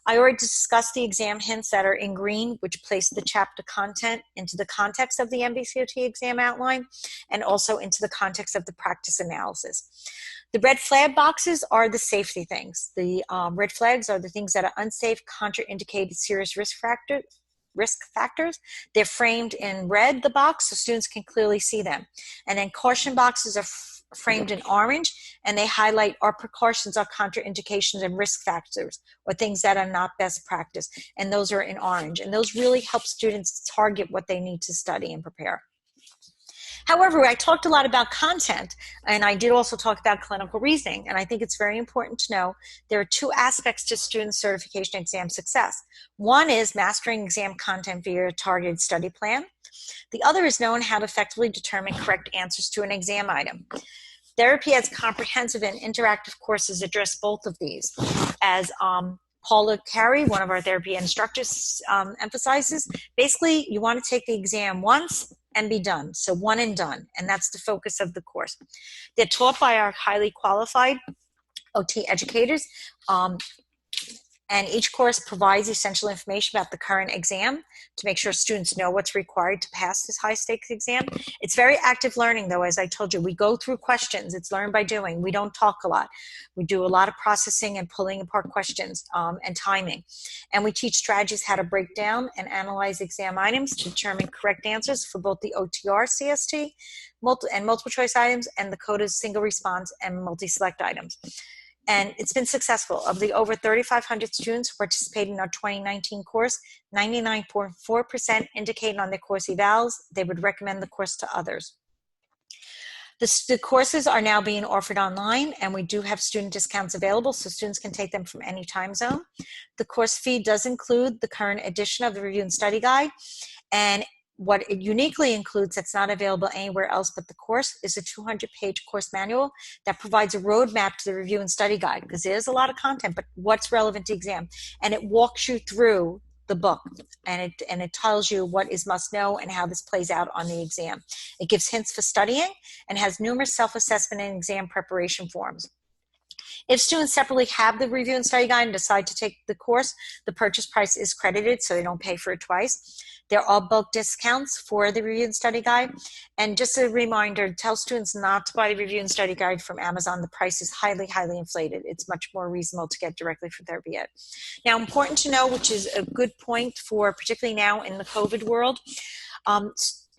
Speaker 1: I already discussed the exam hints that are in green, which place the chapter content into the context of the NBCOT exam outline and also into the context of the practice analysis. The red flag boxes are the safety things. The red flags are the things that are unsafe, contraindicated, serious risk factors. They're framed in red, the box, so students can clearly see them. And then caution boxes are framed in orange, and they highlight our precautions, our contraindications, and risk factors, or things that are not best practice. And those are in orange. And those really help students target what they need to study and prepare. However, I talked a lot about content, and I did also talk about clinical reasoning, and I think it's very important to know there are 2 aspects to student certification exam success. One is mastering exam content via a targeted study plan. The other is knowing how to effectively determine correct answers to an exam item. Therapy Ed's comprehensive and interactive courses address both of these. As Paula Carey, one of our therapy instructors, emphasizes, basically you want to take the exam once and be done. So one and done, and that's the focus of the course. They're taught by our highly qualified OT educators. And each course provides essential information about the current exam to make sure students know what's required to pass this high-stakes exam. It's very active learning, though, as I told you. We go through questions. It's learn by doing. We don't talk a lot. We do a lot of processing and pulling apart questions and timing. And we teach strategies how to break down and analyze exam items to determine correct answers for both the OTR CST and multiple choice items and the CODA's single response and multi-select items. And it's been successful. Of the over 3,500 students who participated in our 2019 course, 99.4% indicated on their course evals they would recommend the course to others. The courses are now being offered online, and we do have student discounts available, so students can take them from any time zone. The course fee does include the current edition of the Review and Study Guide, and what it uniquely includes that's not available anywhere else but the course is a 200-page course manual that provides a roadmap to the Review and Study Guide, because there's a lot of content, but what's relevant to exam. And it walks you through the book, and it tells you what is must know and how this plays out on the exam. It gives hints for studying and has numerous self-assessment and exam preparation forms. If students separately have the Review and Study Guide and decide to take the course, the purchase price is credited, so they don't pay for it twice. There are bulk discounts for the Review and Study Guide. And just a reminder, tell students not to buy the Review and Study Guide from Amazon. The price is highly, highly inflated. It's much more reasonable to get directly from Therapeutic. Now, important to know, which is a good point for particularly now in the COVID world,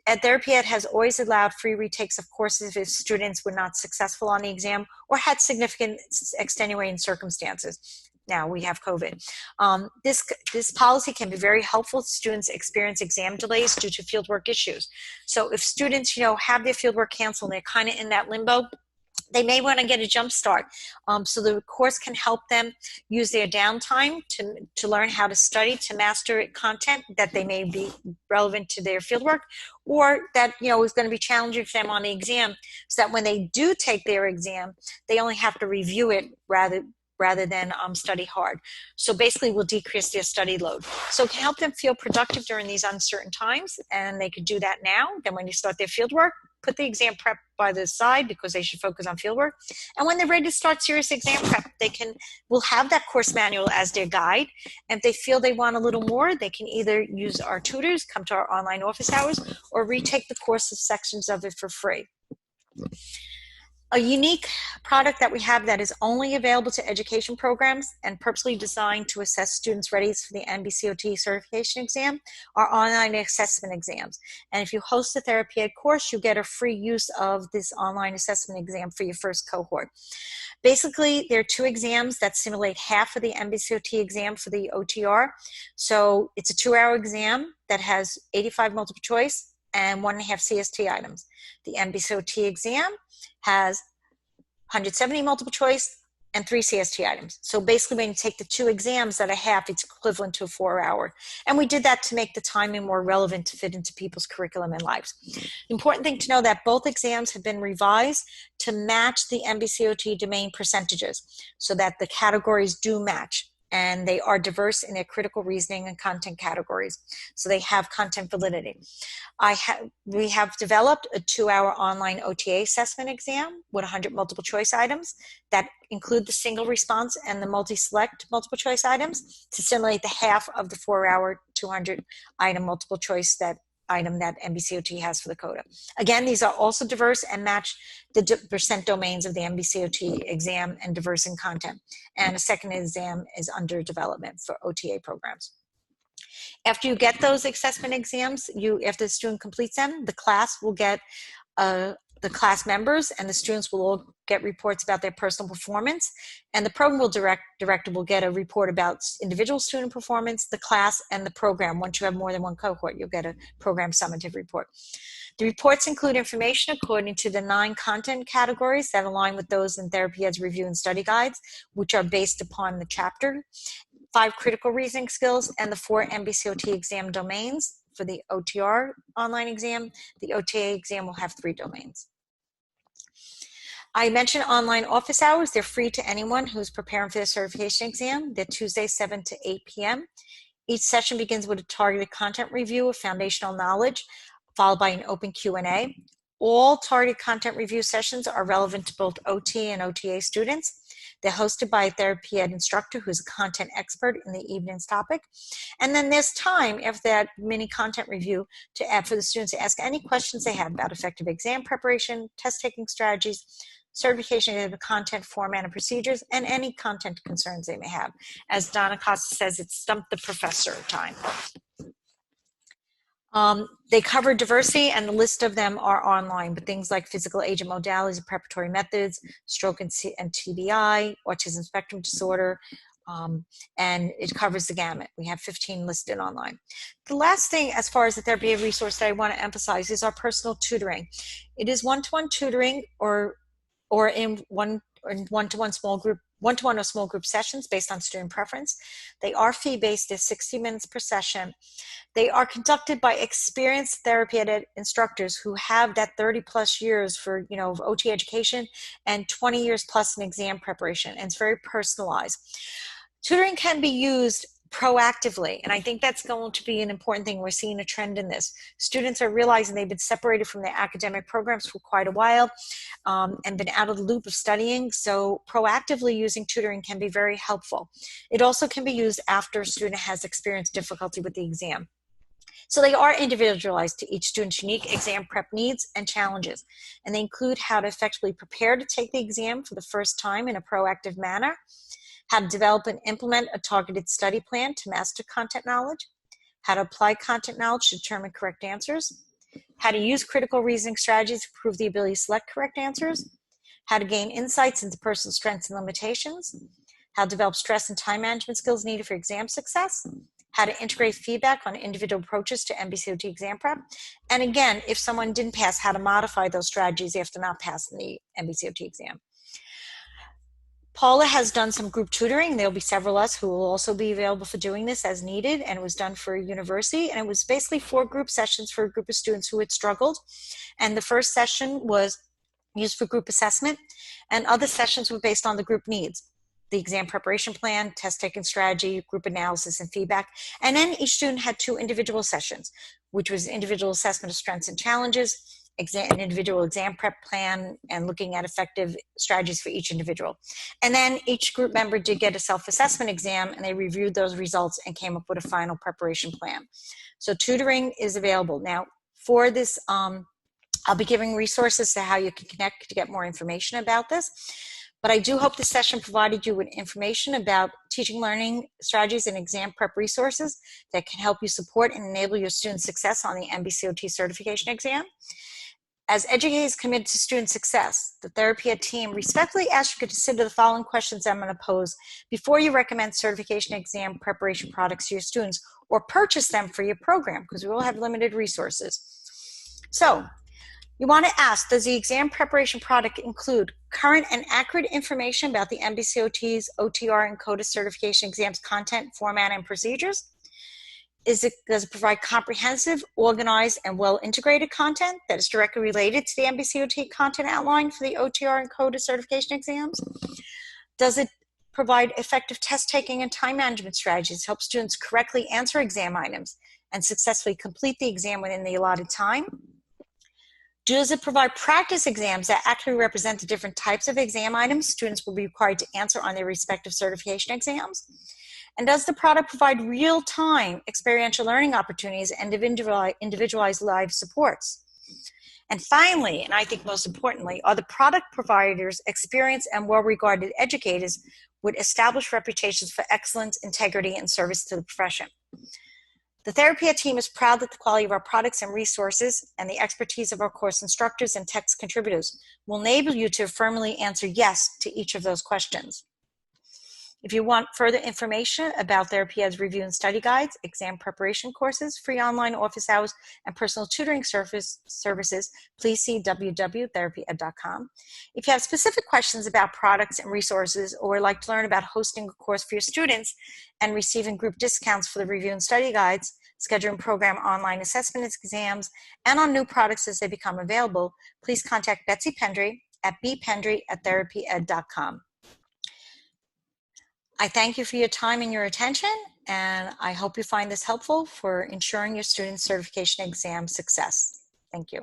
Speaker 1: at Therapeutic has always allowed free retakes of courses if students were not successful on the exam or had significant extenuating circumstances. Now we have COVID. This policy can be very helpful if students experience exam delays due to fieldwork issues. So if students, have their fieldwork canceled and they're kind of in that limbo, they may want to get a jump start. So the course can help them use their downtime to learn how to study, to master content that they may be relevant to their fieldwork, or that, is going to be challenging for them on the exam, so that when they do take their exam, they only have to review it rather than study hard. So basically we'll decrease their study load. So it can help them feel productive during these uncertain times, and they could do that now. Then when you start their fieldwork, put the exam prep by the side because they should focus on fieldwork. And when they're ready to start serious exam prep, we'll have that course manual as their guide. And if they feel they want a little more, they can either use our tutors, come to our online office hours, or retake the courses sections of it for free. A unique product that we have that is only available to education programs and purposely designed to assess students' readiness for the NBCOT certification exam are online assessment exams. And if you host a Therapeutic course, you get a free use of this online assessment exam for your first cohort. Basically, there are two exams that simulate half of the NBCOT exam for the OTR. So it's a 2-hour exam that has 85 multiple choice and 1.5 CST items. The NBCOT exam has 170 multiple choice and 3 CST items. So basically when you take the two exams that are half, it's equivalent to a 4-hour. And we did that to make the timing more relevant to fit into people's curriculum and lives. The important thing to know that both exams have been revised to match the NBCOT domain percentages so that the categories do match. And they are diverse in their critical reasoning and content categories. So they have content validity. We have developed a 2-hour online OTA assessment exam with 100 multiple choice items that include the single response and the multi-select multiple choice items to simulate the half of the 4-hour 200 item multiple choice item that NBCOT has for the CODA. Again, these are also diverse and match the percent domains of the NBCOT exam and diverse in content. And a second exam is under development for OTA programs. After you get those assessment exams, after the student completes them, the class will get the class members and the students will all get reports about their personal performance, and the program director will get a report about individual student performance, the class, and the program. Once you have more than one cohort, you'll get a program summative report. The reports include information according to the 9 content categories that align with those in Therapeutic's Review and Study Guides, which are based upon the chapter, 5 critical reasoning skills, and the 4 NBCOT exam domains. For the OTR online exam, the OTA exam will have 3 domains. I mentioned online office hours. They're free to anyone who's preparing for the certification exam. They're Tuesday, 7 to 8 p.m. Each session begins with a targeted content review of foundational knowledge, followed by an open Q&A. All targeted content review sessions are relevant to both OT and OTA students. They're hosted by a therapy ed instructor who's a content expert in the evening's topic. And then there's time after that mini content review to add for the students to ask any questions they have about effective exam preparation, test-taking strategies, certification of the content, format, and procedures, and any content concerns they may have. As Donna Costa says, it's Stump the Professor time. They cover diversity, and the list of them are online, but things like physical agent modalities and preparatory methods, stroke and TBI, autism spectrum disorder, and it covers the gamut. We have 15 listed online. The last thing, as far as the therapy resource that I want to emphasize, is our personal tutoring. It is one-to-one tutoring or in one-to-one small group, one-to-one or small group sessions based on student preference. They are fee-based. They're 60 minutes per session. They are conducted by experienced therapy ed instructors who have that 30 plus years for, of OT education and 20 years plus in exam preparation, and it's very personalized. Tutoring can be used proactively, and I think that's going to be an important thing. We're seeing a trend in this. Students are realizing they've been separated from their academic programs for quite a while and been out of the loop of studying, so proactively using tutoring can be very helpful. It also can be used after a student has experienced difficulty with the exam. So they are individualized to each student's unique exam prep needs and challenges, and they include how to effectively prepare to take the exam for the first time in a proactive manner, how to develop and implement a targeted study plan to master content knowledge, how to apply content knowledge to determine correct answers, how to use critical reasoning strategies to improve the ability to select correct answers, how to gain insights into personal strengths and limitations, how to develop stress and time management skills needed for exam success, how to integrate feedback on individual approaches to NBCOT exam prep, and again, if someone didn't pass, how to modify those strategies after not passing the NBCOT exam. Paula has done some group tutoring. There'll be several of us who will also be available for doing this as needed, and it was done for a university, and it was basically 4 group sessions for a group of students who had struggled. And the first session was used for group assessment, and other sessions were based on the group needs: the exam preparation plan, test-taking strategy, group analysis, and feedback. And then each student had 2 individual sessions, which was individual assessment of strengths and challenges, an individual exam prep plan, and looking at effective strategies for each individual. And then each group member did get a self-assessment exam, and they reviewed those results and came up with a final preparation plan. So tutoring is available. Now, for this, I'll be giving resources to how you can connect to get more information about this. But I do hope this session provided you with information about teaching learning strategies and exam prep resources that can help you support and enable your students' success on the NBCOT certification exam. As educators committed to student success, the Therapy Ed team respectfully asks you to consider the following questions I'm going to pose before you recommend certification exam preparation products to your students or purchase them for your program, because we will have limited resources. So, you want to ask, does the exam preparation product include current and accurate information about the NBCOT's OTR and CODIS certification exams content, format, and procedures? Does it provide comprehensive, organized, and well-integrated content that is directly related to the NBCOT content outline for the OTR and CODIS certification exams? Does it provide effective test-taking and time management strategies to help students correctly answer exam items and successfully complete the exam within the allotted time? Does it provide practice exams that accurately represent the different types of exam items students will be required to answer on their respective certification exams? And does the product provide real-time experiential learning opportunities and individualized live supports? And finally, and I think most importantly, are the product providers experienced and well-regarded educators with established reputations for excellence, integrity, and service to the profession? The Therapy Ed team is proud that the quality of our products and resources and the expertise of our course instructors and text contributors will enable you to firmly answer yes to each of those questions. If you want further information about Therapy Ed's review and study guides, exam preparation courses, free online office hours, and personal tutoring services, please see www.therapyed.com. If you have specific questions about products and resources, or would like to learn about hosting a course for your students and receiving group discounts for the review and study guides, scheduling program online assessment exams, and on new products as they become available, please contact Betsy Pendry at bpendry@therapyed.com. I thank you for your time and your attention, and I hope you find this helpful for ensuring your students' certification exam success. Thank you.